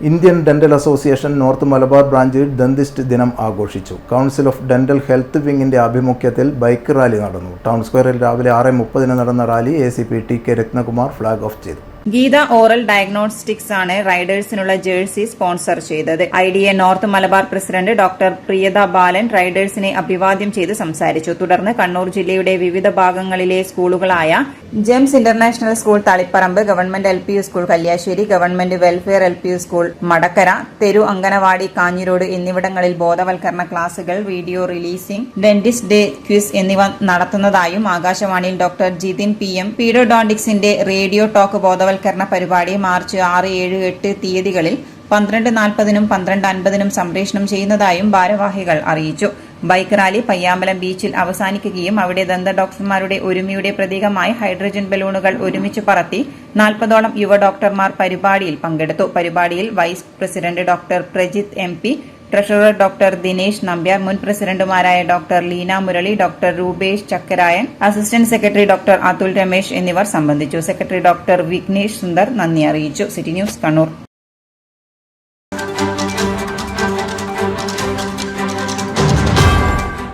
Indian dental association north Malabar ബ്രാഞ്ചിൽ dentist ദിനം ആഘോഷിച്ചു. കൗൺസിൽ ഓഫ് ഡെന്റൽ ഹെൽത്ത് വിങ്ങിന്റെ ആഭിമുഖ്യത്തിൽ ബൈക്ക് റാലി നടന്നു. ടൗൺ സ്ക്വയറിൽ രാവിലെ 6:30 നടന്ന rally ACP TK Ratnakumar flag off ചെയ്തു. ഗീത ഓറൽ ഡയഗ്നോസ്റ്റിക്സ് ആണ് റൈഡേഴ്സിനുള്ള ജേഴ്സി സ്പോൺസർ ചെയ്തത്. IDA north Malabar president doctor Priyatha Balan റൈഡേഴ്സിനെ അഭിവാദ്യം ചെയ്ത് സംസാരിച്ചു. തുടർന്ന് കണ്ണൂർ ജില്ലയുടെ വിവിധ ഭാഗങ്ങളിലെ സ്കൂളുകളായ Gems international school Taliparamba, government LPU school Kalliasseri, government welfare LPU school Madakkara, Theru anganwadi Kanhirode എന്നിവിടങ്ങളിൽ ബോധവൽക്കരണ ക്ലാസുകൾ, video releasing, dentist day quiz എന്നിവ നടത്തുന്നതായും ആകാശവാണിയിൽ ഡോക്ടർ ജിതിൻ PM പീഡോഡോണ്ടിക്സിന്റെ റേഡിയോ ടോക്ക് ബോധവൽക്കരണ പരിപാടി മാർച്ച് 6, 7, 8 തീയതികളിൽ 12:40 12:50 സംപ്രേഷണം ചെയ്യുന്നതായും ഭാരവാഹികൾ അറിയിച്ചു. ബൈക്ക് റാലി പയ്യാമ്പലം ബീച്ചിൽ അവസാനിക്കുകയും അവിടെ ദന്ത ഡോക്ടർമാരുടെ ഒരുമയുടെ പ്രതീകമായി ഹൈഡ്രജൻ ബലൂണുകൾ ഒരുമിച്ച് പറത്തി 40ഓളം യുവ ഡോക്ടർമാർ പരിപാടിയിൽ പങ്കെടുത്തു. പരിപാടിയിൽ vice president doctor Prajith MP, treasurer doctor Dinesh Nambiar, മുൻ പ്രസിഡന്റുമാരായ doctor Leena Murali, doctor Rupesh Chakkarayan, assistant secretary doctor Athul Ramesh എന്നിവർ സംബന്ധിച്ചു. സെക്രട്ടറി ഡോക്ടർ വിഘ്നേഷ് സുന്ദർ നന്ദി അറിയിച്ചു. City news Kannur.